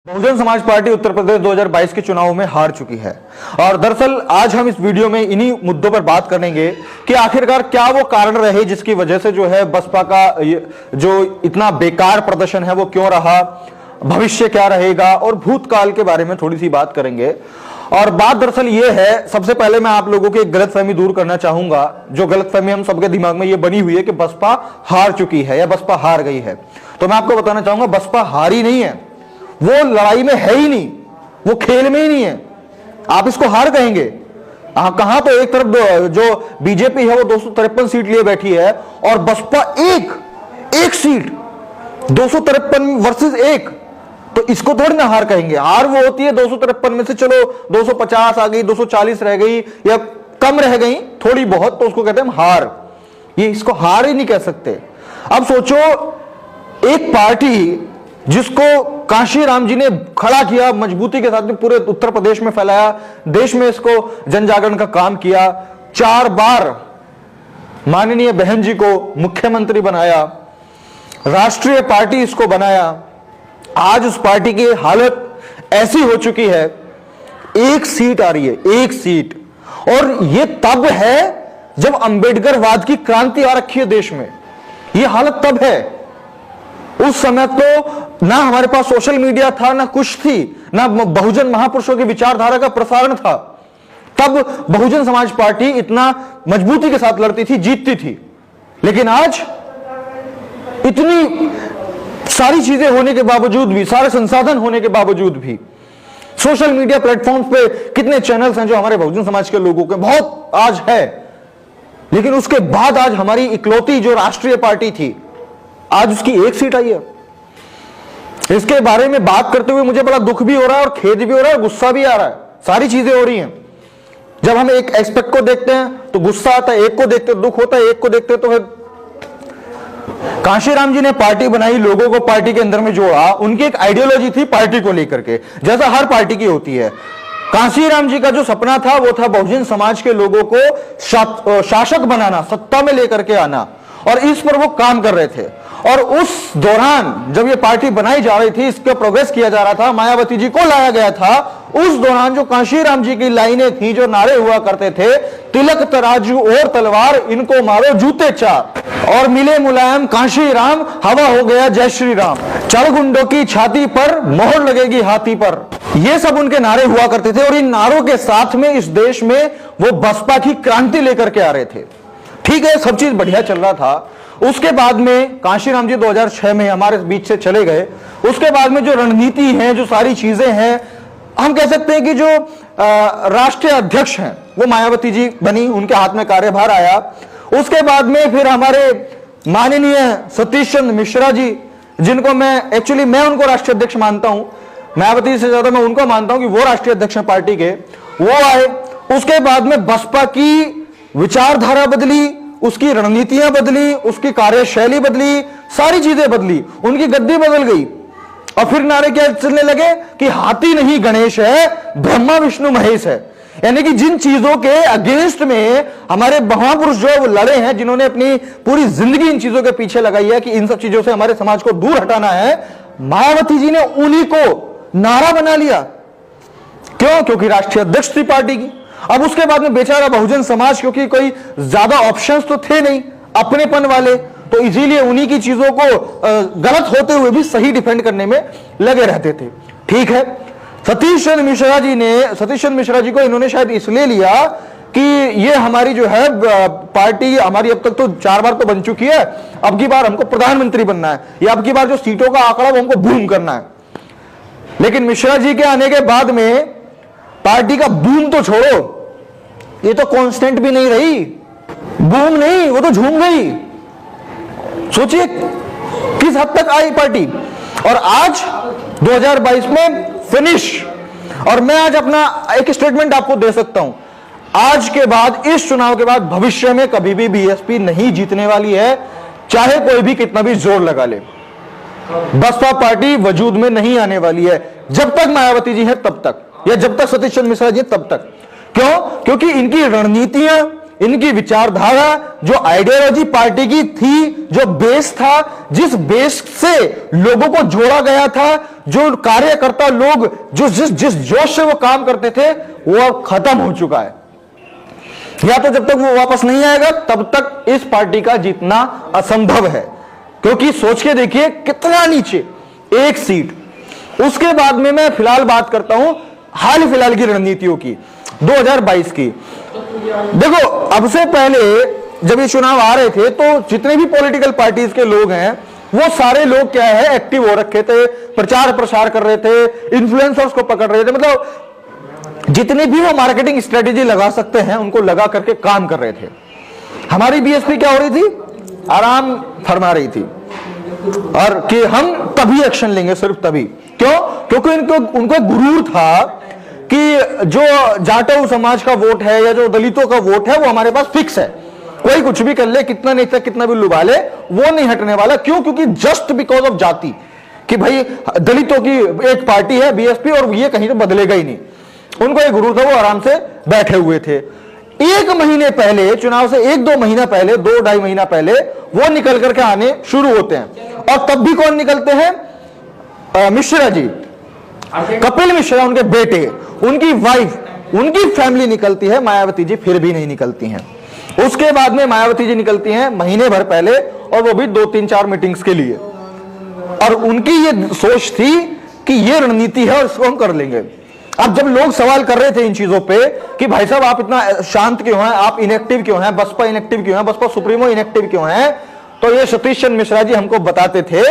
Bahujan Samaj party Uttar Pradesh 2022 के चुनाव में हार चुकी है और दरअसल आज हम इस वीडियो में इन्हीं मुद्दों पर बात करेंगे कि आखिरकार क्या वो कारण रहे जिसकी वजह से जो है बसपा का जो इतना बेकार प्रदर्शन है वो क्यों रहा, भविष्य क्या रहेगा और भूतकाल के बारे में थोड़ी सी बात करेंगे। और बात दरअसल ये है, सबसे पहले मैं आप लोगों की एक गलतफहमी दूर करना चाहूंगा। जो गलतफहमी हम सबके दिमाग में ये बनी हुई है कि बसपा हार चुकी है या बसपा हार गई है, तो मैं आपको बताना चाहूंगा बसपा हारी नहीं है, वो लड़ाई में है ही नहीं, वो खेल में ही नहीं है। आप इसको हार कहेंगे कहां? तो एक तरफ जो बीजेपी है वो 253 सीट लिए बैठी है और बसपा एक सीट 253 वर्सेस 1, तो इसको थोड़ी ना हार कहेंगे। हार वो होती है 253 में से चलो 250 आ गई, 240 रह गई या कम रह गई थोड़ी बहुत, तो उसको कहते हैं हम हार। ये इसको हार ही नहीं कह सकते। अब सोचो, एक पार्टी जिसको कांशीराम जी ने खड़ा किया, मजबूती के साथ में पूरे उत्तर प्रदेश में फैलाया, देश में इसको जन जागरण का काम किया, 4 बार माननीय बहन जी को मुख्यमंत्री बनाया, राष्ट्रीय पार्टी इसको बनाया। आज उस पार्टी की हालत ऐसी हो चुकी है, 1 सीट आ रही है, 1 सीट। और ये तब है जब अंबेडकरवाद की क्रांति आ रखी है देश में। ये हालत तब है। उस समय तो ना हमारे पास सोशल मीडिया था, ना कुछ थी, ना बहुजन महापुरुषों की विचारधारा का प्रसारण था। तब बहुजन समाज पार्टी इतना मजबूती के साथ लड़ती थी, जीतती थी। लेकिन आज इतनी सारी चीजें होने के बावजूद भी, सारे संसाधन होने के बावजूद भी, सोशल मीडिया प्लेटफॉर्म्स पे कितने चैनल्स हैं जो हमारे बहुजन समाज के लोगों के बहुत आज है, लेकिन उसके बाद आज हमारी इकलौती जो राष्ट्रीय पार्टी थी, आज उसकी 1 सीट आई है। इसके बारे में बात करते हुए मुझे बड़ा दुख भी हो रहा है और खेद भी हो रहा है और गुस्सा भी आ रहा है। सारी चीजें हो रही हैं। जब हम एक एस्पेक्ट को देखते हैं तो गुस्सा आता है, एक को देखते दुख होता है, एक को देखते तो फिर कांशीराम जी ने पार्टी बनाई, लोगों को पार्टी के अंदर में जोड़ा, उनकी एक आइडियोलॉजी थी पार्टी को लेकर के, जैसा हर पार्टी की होती है। कांशीराम जी का जो सपना था वो था बहुजन समाज के लोगों को शासक बनाना, सत्ता में लेकर के आना, और इस पर वो काम कर रहे थे। और उस दौरान जब ये पार्टी बनाई जा रही थी, इसका प्रोग्रेस किया जा रहा था, मायावती जी को लाया गया था, उस दौरान जो कांशीराम जी की लाइनें थी, जो नारे हुआ करते थे, तिलक तराजू और तलवार, इनको मारो जूते 4, और मिले मुलायम कांशीराम, हवा हो गया जय श्री राम, चढ़ गुंडों की छाती पर, मोहर लगेगी हाथी पर। ये सब उनके नारे हुआ करते थे और इन नारों के साथ में इस देश में वो बसपा की क्रांति लेकर के आ रहे थे। ठीक है, सब चीज बढ़िया चल रहा था। उसके बाद में कांशीराम जी 2006 में हमारे बीच से चले गए। उसके बाद में जो रणनीति है, जो सारी चीजें हैं, हम कह सकते हैं कि जो राष्ट्रीय अध्यक्ष हैं वो मायावती जी बनी, उनके हाथ में कार्यभार आया। उसके बाद में फिर हमारे माननीय सतीश चंद्र मिश्रा जी, जिनको मैं उनको राष्ट्रीय अध्यक्ष मानता हूं, मायावती से ज्यादा मैं उनको मानता हूं कि वो राष्ट्रीय अध्यक्ष हैं पार्टी के, वो आए। उसके बाद में बसपा की विचारधारा बदली, उसकी रणनीतियां बदली, उसकी कार्यशैली बदली, सारी चीजें बदली, उनकी गद्दी बदल गई। और फिर नारे क्या चलने लगे कि हाथी नहीं गणेश है, ब्रह्मा विष्णु महेश है। यानी कि जिन चीजों के अगेंस्ट में हमारे महापुरुष जो है वो लड़े हैं, जिन्होंने अपनी पूरी जिंदगी इन चीजों के पीछे लगाई है कि इन सब चीजों से हमारे समाज को दूर हटाना है, मायावती जी ने उन्हीं को नारा बना लिया। क्यों? क्योंकि राष्ट्रीय अध्यक्ष थी पार्टी की। अब उसके बाद में बेचारा बहुजन समाज, क्योंकि कोई ज्यादा ऑप्शंस तो थे नहीं अपनेपन वाले, तो इसीलिए उन्हीं की चीजों को गलत होते हुए भी सही डिफेंड करने में लगे रहते थे। ठीक है, सतीश चंद्र मिश्रा जी को इन्होंने शायद इसलिए लिया कि ये हमारी जो है पार्टी, हमारी अब तक तो 4 बार तो बन चुकी है, अब की बार हमको प्रधानमंत्री बनना है, या अब की बार जो सीटों का आंकड़ा वो हमको बूम करना है। लेकिन मिश्रा जी के आने के बाद में पार्टी का बूम तो छोड़ो, ये तो कांस्टेंट भी नहीं रही, बूम नहीं, वो तो झूम गई। सोचिए किस हद तक आई पार्टी। और आज 2022 में फिनिश। और मैं आज अपना एक स्टेटमेंट आपको दे सकता हूं, आज के बाद, इस चुनाव के बाद भविष्य में कभी भी बीएसपी नहीं जीतने वाली है, चाहे कोई भी कितना भी जोर लगा ले। बसपा पार्टी वजूद में नहीं आने वाली है जब तक मायावती जी है तब तक, या जब तक सतीश चंद्र मिश्रा जी तब तक। क्यों? क्योंकि इनकी रणनीतियां, इनकी विचारधारा, जो आइडियोलॉजी पार्टी की थी, जो बेस था, जिस बेस से लोगों को जोड़ा गया था, जो कार्यकर्ता लोग जो जिस जोश से वो काम करते थे, वो अब खत्म हो चुका है। या तो जब तक वो वापस नहीं आएगा तब तक इस पार्टी का जीतना असंभव है, क्योंकि सोच के देखिए कितना नीचे, एक सीट। उसके बाद में मैं फिलहाल बात करता हूं हाल फिलहाल की रणनीतियों की, 2022 की। देखो, अब से पहले जब ये चुनाव आ रहे थे तो जितने भी पॉलिटिकल पार्टीज के लोग हैं वो सारे लोग क्या है, एक्टिव हो रखे थे, प्रचार प्रसार कर रहे थे, इन्फ्लुएंसर्स को पकड़ रहे थे, मतलब जितनी भी वो मार्केटिंग स्ट्रेटेजी लगा सकते हैं उनको लगा करके काम कर रहे थे। हमारी बीएसपी क्या हो रही थी, आराम फरमा रही थी, और कि हम तभी एक्शन लेंगे, सिर्फ तभी। क्यों? क्योंकि उनको एक गुरूर था कि जो जाटव समाज का वोट है या जो दलितों का वोट है वो हमारे पास फिक्स है, कोई कुछ भी कर ले, कितना नेता कितना भी लुभा ले, वो नहीं हटने वाला। क्यों? क्योंकि जस्ट बिकॉज ऑफ जाति, कि भाई दलितों की एक पार्टी है बीएसपी और ये कहीं तो बदलेगा ही नहीं। उनको एक गुरूर था, वो आराम से बैठे हुए थे। एक महीने पहले, चुनाव से 1-2 महीना पहले, 2-2.5 महीना पहले वो निकल करके आने शुरू होते हैं। और तब भी कौन निकलते हैं? मिश्रा जी, कपिल मिश्रा, उनके बेटे, उनकी वाइफ, उनकी फैमिली निकलती है। मायावती जी फिर भी नहीं निकलती हैं। उसके बाद में मायावती जी निकलती हैं महीने भर पहले, और वो भी 2-3-4 मीटिंग्स के लिए। और उनकी ये सोच थी कि ये रणनीति है और इसको हम कर लेंगे। अब जब लोग सवाल कर रहे थे इन चीजों पे कि भाई साहब आप इतना शांत क्यों हैं, आप इनएक्टिव क्यों हैं, बसपा इनएक्टिव क्यों है, बसपा सुप्रीमो इनएक्टिव क्यों है, तो ये सतीश चंद्र मिश्रा जी हमको बताते थे,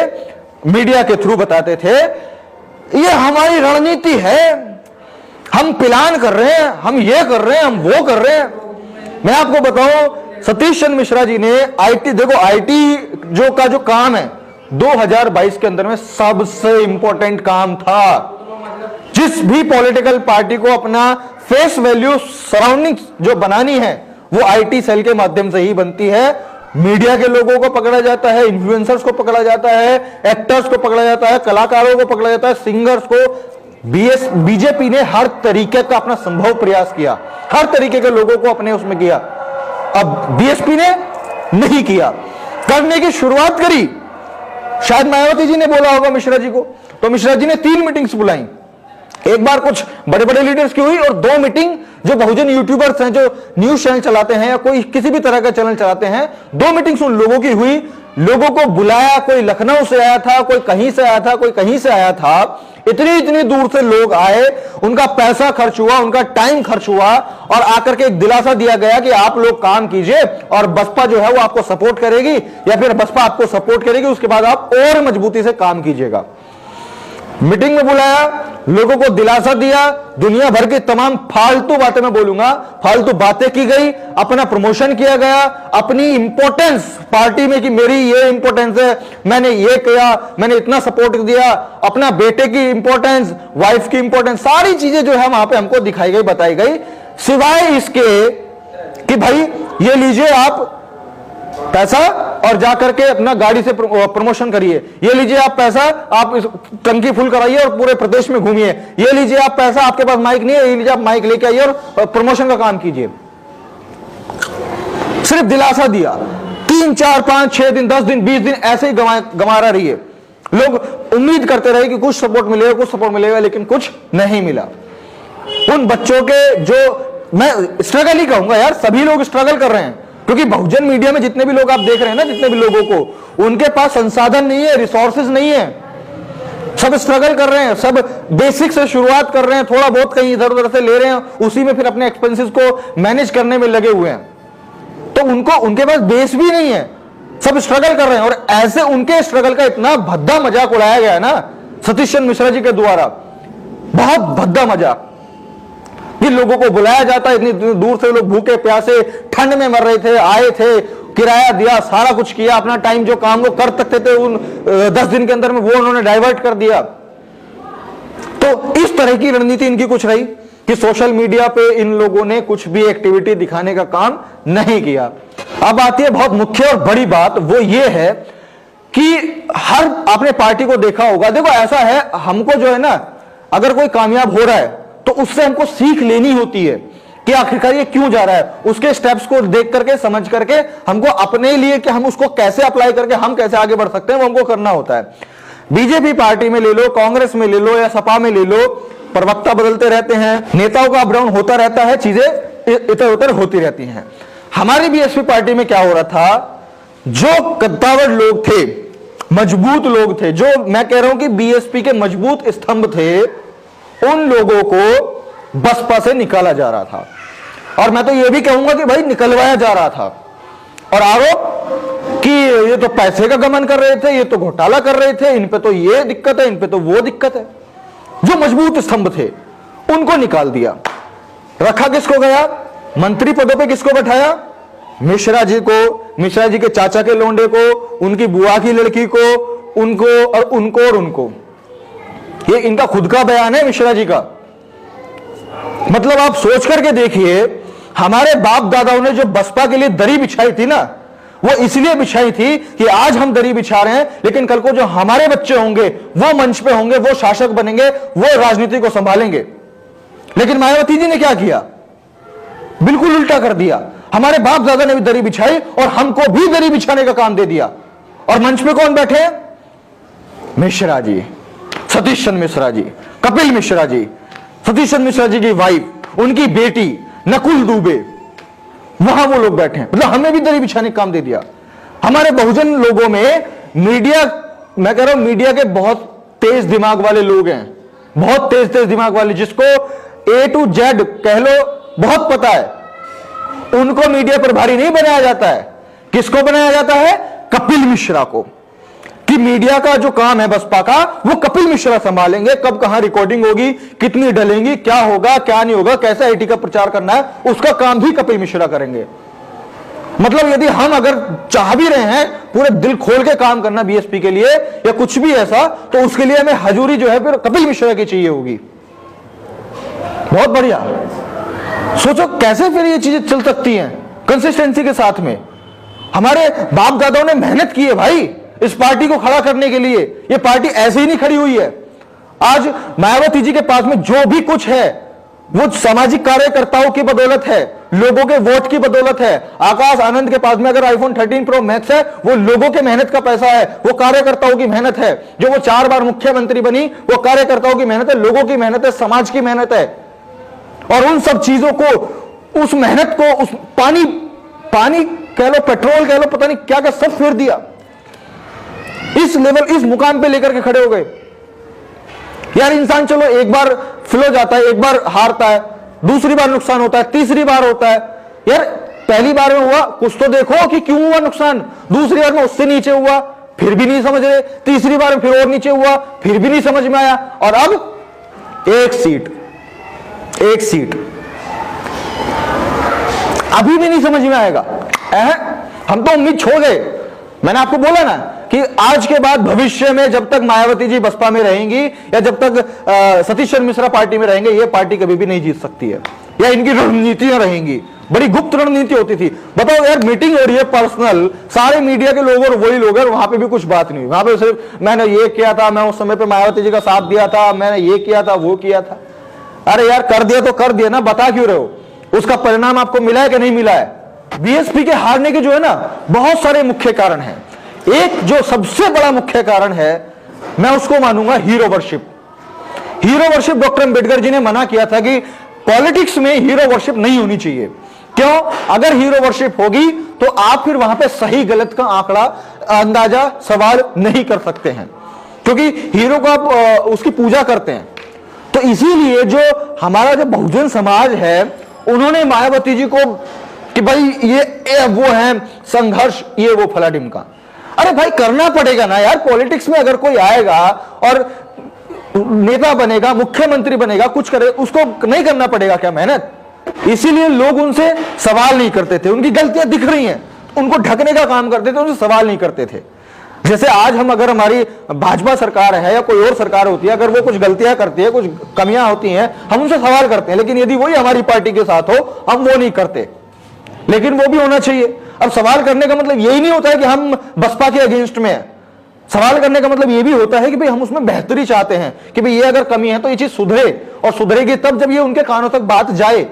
मीडिया के थ्रू बताते थे, ये हमारी रणनीति है, हम प्लान कर रहे हैं, हम ये कर रहे हैं, हम वो कर रहे हैं। मैं आपको बताऊं, सतीश चंद्र मिश्रा जी ने आईटी, देखो आईटी जो काम है 2022 के अंदर में सबसे इंपॉर्टेंट काम था। जिस भी पॉलिटिकल पार्टी को अपना फेस वैल्यू सराउंडिंग जो बनानी है वो आईटी सेल के माध्यम से ही बनती है। मीडिया के लोगों को पकड़ा जाता है, इन्फ्लुएंसर्स को पकड़ा जाता है, एक्टर्स को पकड़ा जाता है, कलाकारों को पकड़ा जाता है, सिंगर्स को। बीजेपी ने हर तरीके का अपना संभव प्रयास किया, हर तरीके के लोगों को अपने उसमें किया। अब बीएसपी ने नहीं किया, करने की शुरुआत करी। शायद मायावती जी ने बोला होगा मिश्रा जी को, तो मिश्रा जी ने 3 मीटिंग्स बुलाई। एक बार कुछ बड़े बड़े लीडर्स की हुई, और 2 मीटिंग जो बहुजन यूट्यूबर्स हैं, जो न्यूज चैनल चलाते हैं या कोई किसी भी तरह का चैनल चलाते हैं, 2 मीटिंग्स उन लोगों की हुई। लोगों को बुलाया, कोई लखनऊ से आया था, कोई कहीं से आया था, कोई कहीं से आया था। इतनी दूर से लोग आए, उनका पैसा खर्च हुआ, उनका टाइम खर्च हुआ, और आकर के एक दिलासा दिया गया कि आप लोग काम कीजिए और बसपा जो है वो आपको सपोर्ट करेगी, या फिर बसपा आपको सपोर्ट करेगी, उसके बाद आप और मजबूती से काम कीजिएगा। मीटिंग में बुलाया, लोगों को दिलासा दिया, दुनिया भर की तमाम फालतू बातें, मैं बोलूंगा फालतू बातें की गई, अपना प्रमोशन किया गया, अपनी इंपॉर्टेंस पार्टी में कि मेरी ये इंपॉर्टेंस है, मैंने ये किया, मैंने इतना सपोर्ट दिया, अपना बेटे की इंपॉर्टेंस, वाइफ की इंपॉर्टेंस, सारी चीजें जो है वहां पे हमको दिखाई गई, बताई गई। सिवाय इसके कि भाई ये लीजिए आप पैसा और जाकर के अपना गाड़ी से प्रमोशन करिए, ये लीजिए आप पैसा, आप टंकी फुल कराइए और पूरे प्रदेश में घूमिए, ये लीजिए आप पैसा, आपके पास माइक नहीं है, ये लीजिए आप माइक लेके आइए और प्रमोशन का काम कीजिए। सिर्फ दिलासा दिया। 3, 4, 5, 6 दिन, 10 दिन, 20 दिन ऐसे ही गंवारा रही है। लोग उम्मीद करते रहे कि कुछ सपोर्ट मिलेगा, कुछ सपोर्ट मिलेगा, लेकिन कुछ नहीं मिला। उन बच्चों के, जो मैं स्ट्रगल ही कहूंगा यार, सभी लोग स्ट्रगल कर रहे हैं, क्योंकि बहुजन मीडिया में जितने भी लोग आप देख रहे हैं ना, जितने भी लोगों को, उनके पास संसाधन नहीं है, रिसोर्सेज नहीं है, सब स्ट्रगल कर रहे हैं, सब बेसिक से शुरुआत कर रहे हैं, थोड़ा बहुत कहीं इधर उधर से ले रहे हैं, उसी में फिर अपने एक्सपेंसेस को मैनेज करने में लगे हुए हैं। तो उनके पास बेस भी नहीं है, सब स्ट्रगल कर रहे हैं। और ऐसे उनके स्ट्रगल का इतना भद्दा मजाक उड़ाया गया है ना सतीश चंद्र मिश्रा जी के द्वारा, बहुत भद्दा मजाक। कि लोगों को बुलाया जाता है, इतनी दूर से लोग भूखे प्यासे ठंड में मर रहे थे, आए थे, किराया दिया, सारा कुछ किया, अपना टाइम जो काम वो कर सकते थे उन 10 दिन के अंदर में वो उन्होंने डाइवर्ट कर दिया। तो इस तरह की रणनीति इनकी कुछ रही कि सोशल मीडिया पे इन लोगों ने कुछ भी एक्टिविटी दिखाने का काम नहीं किया। अब आती है बहुत मुख्य और बड़ी बात, वो ये है कि हर आपने पार्टी को देखा होगा, देखो ऐसा है, हमको जो है ना, अगर कोई कामयाब हो रहा है तो उससे हमको सीख लेनी होती है कि आखिरकार ये क्यों जा रहा है, उसके स्टेप्स को देख करके समझ करके हमको अपने लिए कि हम उसको कैसे अप्लाई करके हम कैसे आगे बढ़ सकते हैं वो हमको करना होता है। बीजेपी पार्टी में ले लो, कांग्रेस में ले लो या सपा में ले लो, प्रवक्ता बदलते रहते हैं, नेताओं का अपडाउन होता रहता है, चीजें इधर उधर होती रहती हैं। हमारी बीएसपी पार्टी में क्या हो रहा था, जो कद्दावर लोग थे, मजबूत लोग थे, जो मैं कह रहा हूं कि बीएसपी के मजबूत स्तंभ थे, उन लोगों को बसपा से निकाला जा रहा था। और मैं तो यह भी कहूंगा कि भाई निकलवाया जा रहा था। और आरोप कि ये तो पैसे का गमन कर रहे थे, ये तो घोटाला कर रहे थे, इन पे तो ये दिक्कत है, इन पे तो वो दिक्कत है। जो मजबूत स्तंभ थे उनको निकाल दिया। रखा किसको गया, मंत्री पदों पे किसको बैठाया, मिश्रा जी को, मिश्रा जी के चाचा के लोंडे को, उनकी बुआ की लड़की को, उनको और उनको और उनको। ये इनका खुद का बयान है मिश्रा जी का। मतलब आप सोच करके देखिए, हमारे बाप दादाओं ने जो बसपा के लिए दरी बिछाई थी ना, वो इसलिए बिछाई थी कि आज हम दरी बिछा रहे हैं, लेकिन कल को जो हमारे बच्चे होंगे वो मंच पे होंगे, वो शासक बनेंगे, वो राजनीति को संभालेंगे। लेकिन मायावती जी ने क्या किया, बिल्कुल उल्टा कर दिया। हमारे बाप दादा ने भी दरी बिछाई और हमको भी दरी बिछाने का काम दे दिया। और मंच पे कौन बैठे, मिश्रा जी, सतीश चंद्र मिश्रा जी, कपिल मिश्रा जी, सतीश चंद्र मिश्रा जी की वाइफ, उनकी बेटी नकुल दुबे, वहां वो लोग बैठे हैं। मतलब हमें भी दरी बिछाने का काम दे दिया। हमारे बहुजन लोगों में मीडिया, मैं कह रहा हूं मीडिया के बहुत तेज दिमाग वाले लोग हैं, बहुत तेज दिमाग वाले, जिसको A to Z कह लो बहुत पता है, उनको मीडिया प्रभारी नहीं बनाया जाता है। किसको बनाया जाता है, कपिल मिश्रा को, कि मीडिया का जो काम है बसपा का वो कपिल मिश्रा संभालेंगे। कब कहां रिकॉर्डिंग होगी, कितनी डलेंगी, क्या होगा क्या नहीं होगा, कैसे आईटी का प्रचार करना है, उसका काम भी कपिल मिश्रा करेंगे। मतलब यदि हम अगर चाह भी रहे हैं पूरे दिल खोल के काम करना बीएसपी के लिए या कुछ भी ऐसा, तो उसके लिए हमें हजूरी जो है फिर कपिल मिश्रा की चाहिए होगी। बहुत बढ़िया। सोचो कैसे फिर ये चीजें चल सकती हैं कंसिस्टेंसी के साथ में। हमारे बाप दादाओं ने मेहनत की है भाई इस पार्टी को खड़ा करने के लिए। ये पार्टी ऐसे ही नहीं खड़ी हुई है। आज मायावती जी के पास में जो भी कुछ है वो सामाजिक कार्यकर्ताओं की बदौलत है, लोगों के वोट की बदौलत है। आकाश आनंद के पास में अगर आईफोन 13 प्रो मैक्स है, वो लोगों के मेहनत का पैसा है, वो कार्यकर्ताओं की मेहनत है। जो वो 4 बार मुख्यमंत्री बनी, वो कार्यकर्ताओं की मेहनत है, लोगों की मेहनत है, समाज की मेहनत है। और उन सब चीजों को, उस मेहनत को, उस पानी कह लो, पेट्रोल कह लो, पता नहीं क्या क्या सब फेर दिया। इस लेवल, इस मुकाम पे लेकर के खड़े हो गए यार। इंसान चलो एक बार फ्लो जाता है, एक बार हारता है, दूसरी बार नुकसान होता है, तीसरी बार होता है। यार पहली बार में हुआ, कुछ तो देखो कि क्यों हुआ नुकसान। दूसरी बार में उससे नीचे हुआ, फिर भी नहीं समझ रहे। तीसरी बार में फिर और नीचे हुआ, फिर भी नहीं समझ में आया। और अब एक सीट अभी भी नहीं समझ में आएगा। हम तो उम्मीद छोड़ गए। मैंने आपको बोला ना कि आज के बाद भविष्य में जब तक मायावती जी बसपा में रहेंगी या जब तक सतीश चंद्र मिश्रा पार्टी में रहेंगे, ये पार्टी कभी भी नहीं जीत सकती है, या इनकी रणनीतियां रहेंगी। बड़ी गुप्त रणनीति होती थी। बताओ यार, मीटिंग हो रही है पर्सनल, सारे मीडिया के लोग और वही लोग हैं, वहां पे भी कुछ बात नहीं हुई। वहां पे सिर्फ मैंने ये किया था, मैं उस समय पे मायावती जी का साथ दिया था, मैंने ये किया था, वो किया था। अरे यार कर दिया तो कर दिया ना, बता क्यों रहे हो? उसका परिणाम आपको मिला है कि नहीं मिला है? बीएसपी के हारने के जो है ना बहुत सारे मुख्य कारण हैं। एक जो सबसे बड़ा मुख्य कारण है, मैं उसको मानूंगा hero worship. Hero worship doctor Ambedkar ji ने मना किया था कि पॉलिटिक्स में हीरो वर्शिप नहीं होनी चाहिए। क्यों? अगर हीरो वर्शिप होगी तो आप फिर वहां पे सही गलत का आंकड़ा, अंदाजा, सवाल नहीं कर सकते हैं, क्योंकि हीरो को आप उसकी पूजा करते हैं। तो इसीलिए जो हमारा जो बहुजन समाज है, उन्होंने मायावती जी को कि भाई ये वो है संघर्ष, ये वो फला ढिमका। अरे भाई करना पड़ेगा ना यार। पॉलिटिक्स में अगर कोई आएगा और नेता बनेगा, मुख्यमंत्री बनेगा, कुछ करे, उसको नहीं करना पड़ेगा क्या मेहनत? इसीलिए लोग उनसे सवाल नहीं करते थे। उनकी गलतियां दिख रही हैं, उनको ढकने का काम करते थे, उनसे सवाल नहीं करते थे। जैसे आज हम, अगर हमारी भाजपा सरकार है या कोई और सरकार होती है, अगर वो कुछ गलतियां करती है, कुछ कमियां होती हैं, हम उनसे सवाल करते हैं। लेकिन यदि वही हमारी पार्टी के साथ हो, हम वो नहीं करते। लेकिन वो भी होना चाहिए। अब सवाल करने का मतलब यही नहीं होता है कि हम बसपा के अगेंस्ट में हैं। सवाल करने का मतलब यह भी होता है कि भाई हम उसमें बेहतरी चाहते हैं, कि भाई ये अगर कमी है तो ये चीज सुधरे, और सुधरेगी तब जब ये उनके कानों तक बात जाए।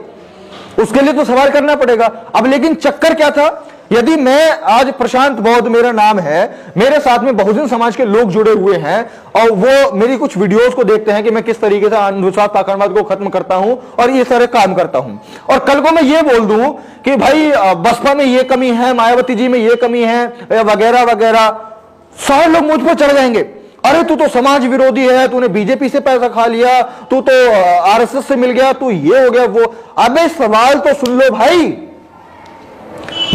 उसके लिए तो सवाल करना पड़ेगा। अब लेकिन चक्कर क्या था, यदि मैं आज प्रशांत बौद्ध मेरा नाम है, मेरे साथ में बहुजन समाज के लोग जुड़े हुए हैं और वो मेरी कुछ वीडियोस को देखते हैं कि मैं किस तरीके से अंधविश्वास पाखंडवाद को खत्म करता हूं और ये सारे काम करता हूं, और कल को मैं ये बोल दूं कि भाई बसपा में ये कमी है, मायावती जी में ये कमी है वगैरह वगैरह, सारे लोग मुझ पर चढ़ जाएंगे, अरे तू तो समाज विरोधी है, तूने बीजेपी से पैसा खा लिया, तू तो आरएसएस से मिल गया, तू ये हो गया वो। अबे सवाल तो सुन लो भाई,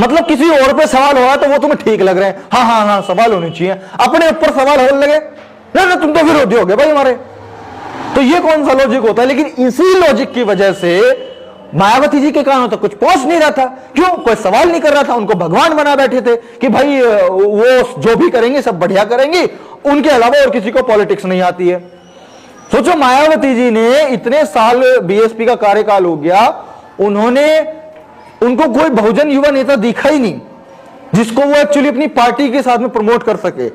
मतलब किसी और पे सवाल हो रहा तो वो तुम्हें ठीक लग रहे हैं, हाँ हाँ हाँ सवाल होने चाहिए, अपने ऊपर सवाल होने लगे ना तुम तो विरोधी हो गए भाई हमारे। तो ये कौन सा लॉजिक होता है? लेकिन इसी लॉजिक की वजह से मायावती जी के कानों तक कुछ पहुंच नहीं रहा था। क्यों? कोई सवाल नहीं कर रहा था, उनको भगवान बना बैठे थे कि भाई वो जो भी करेंगे सब बढ़िया करेंगे, उनके अलावा और किसी को पॉलिटिक्स नहीं आती है। सोचो, मायावती जी ने इतने साल बीएसपी का कार्यकाल हो गया, उनको कोई बहुजन युवा नेता दिखा ही नहीं जिसको वो एक्चुअली अपनी पार्टी के साथ में प्रमोट कर सके।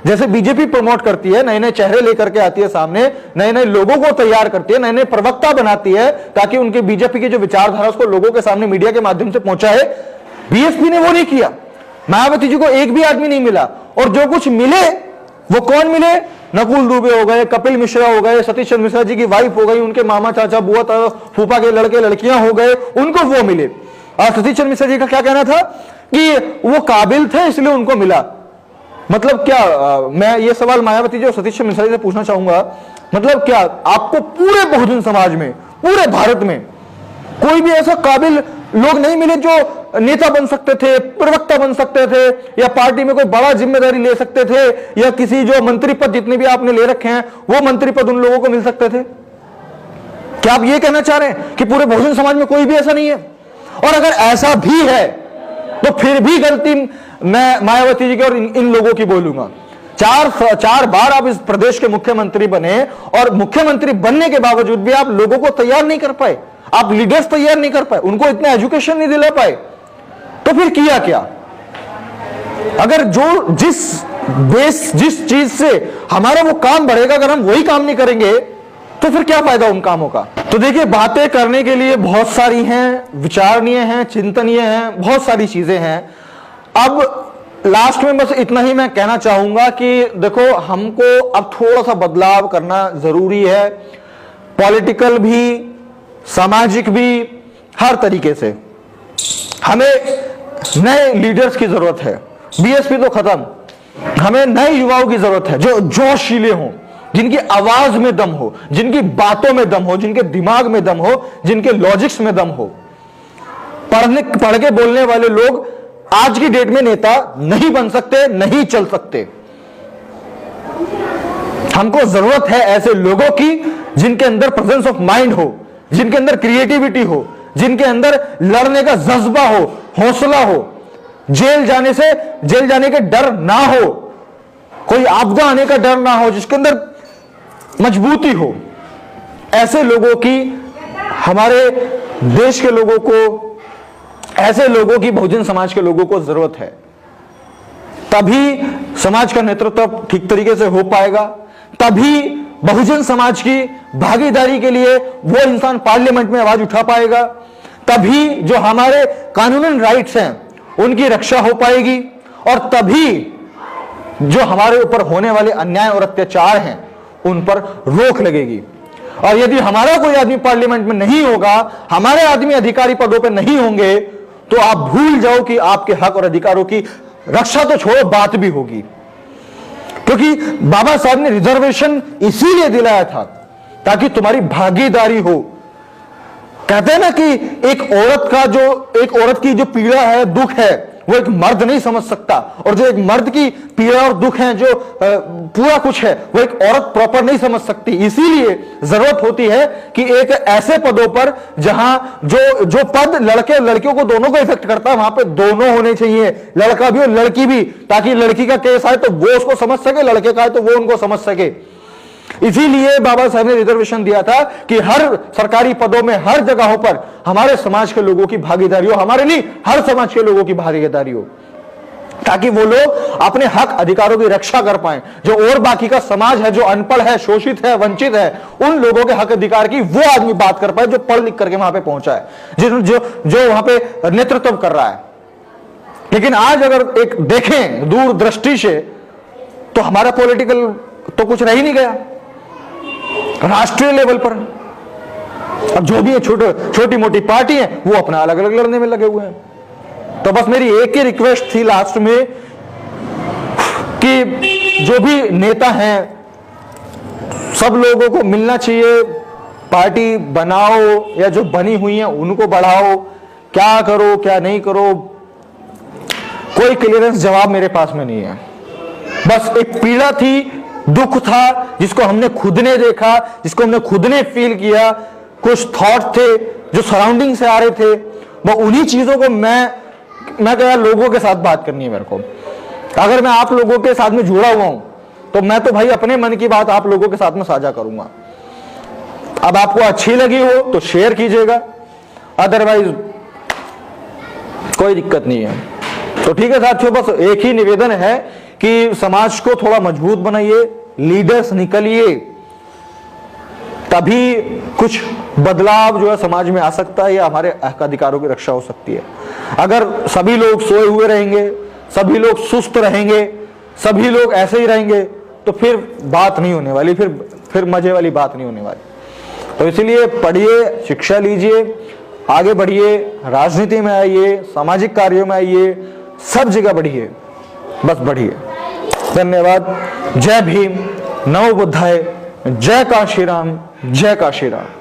जैसे बीजेपी प्रमोट करती है, नए नए चेहरे लेकर के आती है सामने, नए नए लोगों को तैयार करती है, नए नए प्रवक्ता बनाती है ताकि उनके बीजेपी की जो विचारधारा उसको लोगों के सामने मीडिया के माध्यम से पहुंचाए। बीएसपी ने वो नहीं किया। मायावती जी को एक भी आदमी नहीं मिला, और जो कुछ मिले वो कौन मिले? नकुल दुबे हो गए, कपिल मिश्रा हो गए, सतीश चंद्र मिश्रा जी की वाइफ हो गई, उनके मामा चाचा बुआ फूफा के लड़के लड़कियां हो गए, उनको वो मिले। और सतीश चंद्र मिश्रा जी का क्या कहना था कि वो काबिल थे इसलिए उनको मिला। मतलब क्या, मैं ये सवाल मायावती जी और सतीश चंद्र मिश्रा जी से पूछना चाहूंगा, मतलब क्या आपको पूरे बहुजन समाज में, पूरे भारत में कोई भी ऐसा काबिल लोग नहीं मिले जो नेता बन सकते थे, प्रवक्ता बन सकते थे, या पार्टी में कोई बड़ा जिम्मेदारी ले सकते थे, या किसी जो मंत्री पद जितने भी आपने ले रखे हैं वो मंत्री पद उन लोगों को मिल सकते थे? क्या आप ये कहना चाह रहे हैं कि पूरे बहुजन समाज में कोई भी ऐसा नहीं है? और अगर ऐसा भी है तो फिर भी गलती मैं मायावती जी की और इन लोगों की बोलूंगा। चार बार आप इस प्रदेश के मुख्यमंत्री बने, और मुख्यमंत्री बनने के बावजूद भी आप लोगों को तैयार नहीं कर पाए, आप लीडर्स तैयार नहीं कर पाए, उनको इतना एजुकेशन नहीं दिला पाए, तो फिर किया क्या? अगर जो जिस चीज से हमारा वो काम बढ़ेगा, अगर हम वही काम नहीं करेंगे तो फिर क्या फायदा उन कामों का? तो देखिए, बातें करने के लिए बहुत सारी हैं, विचारणीय हैं, चिंतनीय हैं, बहुत सारी चीजें हैं। अब लास्ट में बस इतना ही मैं कहना चाहूंगा कि देखो, हमको अब थोड़ा सा बदलाव करना जरूरी है, पॉलिटिकल भी, सामाजिक भी, हर तरीके से हमें नए लीडर्स की जरूरत है। बीएसपी तो खत्म, हमें नए युवाओं की जरूरत है जो जोशीले हों, जिनकी आवाज में दम हो, जिनकी बातों में दम हो, जिनके दिमाग में दम हो, जिनके लॉजिक्स में दम हो। पढ़ के बोलने वाले लोग आज की डेट में नेता नहीं बन सकते, नहीं चल सकते। हमको जरूरत है ऐसे लोगों की जिनके अंदर प्रेजेंस ऑफ माइंड हो, जिनके अंदर क्रिएटिविटी हो, जिनके अंदर लड़ने का जज्बा हो, हौसला हो, जेल जाने के डर ना हो, कोई आपदा आने का डर ना हो, जिसके अंदर मजबूती हो। ऐसे लोगों की, हमारे देश के लोगों को, ऐसे लोगों की बहुजन समाज के लोगों को जरूरत है। तभी समाज का नेतृत्व ठीक तरीके से हो पाएगा, तभी बहुजन समाज की भागीदारी के लिए वो इंसान पार्लियामेंट में आवाज उठा पाएगा, तभी जो हमारे कानूनी राइट्स हैं उनकी रक्षा हो पाएगी, और तभी जो हमारे ऊपर होने वाले अन्याय और अत्याचार हैं उन पर रोक लगेगी। और यदि हमारा कोई आदमी पार्लियामेंट में नहीं होगा, हमारे आदमी अधिकारी पदों पर नहीं होंगे, तो आप भूल जाओ कि आपके हक और अधिकारों की रक्षा तो छोड़ो, बात भी होगी। क्योंकि बाबा साहब ने रिजर्वेशन इसीलिए दिलाया था ताकि तुम्हारी भागीदारी हो। कहते हैं ना कि एक औरत की जो पीड़ा है, दुख है, वो एक मर्द नहीं समझ सकता, और जो एक मर्द की पीड़ा और दुख है, जो पूरा कुछ है, वो एक औरत प्रॉपर नहीं समझ सकती। इसीलिए जरूरत होती है कि एक ऐसे पदों पर जहां जो पद लड़के और लड़कियों को दोनों को इफेक्ट करता है, वहां पे दोनों होने चाहिए, लड़का भी और लड़की भी, ताकि लड़की का केस आए तो वो उसको समझ सके, लड़के का है तो वो उनको समझ सके। इसीलिए बाबा साहब ने रिजर्वेशन दिया था कि हर सरकारी पदों में, हर जगहों पर हमारे समाज के लोगों की भागीदारी हो, हमारे नहीं, हर समाज के लोगों की भागीदारी हो। ताकि वो लोग अपने हक अधिकारों की रक्षा कर पाए। जो और बाकी का समाज है, जो अनपढ़ है, शोषित है, वंचित है, उन लोगों के हक अधिकार की वो आदमी बात कर पाए जो पढ़ लिख करके वहां पे पहुंचा है, जो वहां पे नेतृत्व कर रहा है। लेकिन आज अगर एक देखें दूरदृष्टि से, तो हमारा पॉलिटिकल तो कुछ रह ही नहीं गया राष्ट्रीय लेवल पर। अब जो भी है छोटी मोटी पार्टी है वो अपना अलग अलग लड़ने में लगे हुए हैं। तो बस मेरी एक ही रिक्वेस्ट थी लास्ट में कि जो भी नेता हैं सब लोगों को मिलना चाहिए, पार्टी बनाओ या जो बनी हुई है उनको बढ़ाओ, क्या करो क्या नहीं करो कोई क्लियरेंस जवाब मेरे पास में नहीं है। बस एक पीड़ा थी, दुख था जिसको हमने खुद ने देखा, जिसको हमने खुद ने फील किया, कुछ थॉट थे जो सराउंडिंग से आ रहे थे, वो उन्हीं चीजों को मैं कहा लोगों के साथ बात करनी है मेरे को। अगर मैं आप लोगों के साथ में जुड़ा हुआ हूं तो मैं तो भाई अपने मन की बात आप लोगों के साथ में साझा करूंगा। अब आपको अच्छी लगी हो तो शेयर कीजिएगा, अदरवाइज कोई दिक्कत नहीं है। तो ठीक है साथियों, बस एक ही निवेदन है कि समाज को थोड़ा मजबूत बनाइए, लीडर्स निकलिए, तभी कुछ बदलाव जो है समाज में आ सकता है या हमारे हक अधिकारों की रक्षा हो सकती है। अगर सभी लोग सोए हुए रहेंगे, सभी लोग सुस्त रहेंगे, सभी लोग ऐसे ही रहेंगे तो फिर बात नहीं होने वाली, फिर मजे वाली बात नहीं होने वाली। तो इसलिए पढ़िए, शिक्षा लीजिए, आगे बढ़िए, राजनीति में आइए, सामाजिक कार्यों में आइए, सब जगह बढ़िए, बस बढ़िए। धन्यवाद। जय भीम, नमो बुद्धाय, जय काशीराम, जय काशीराम।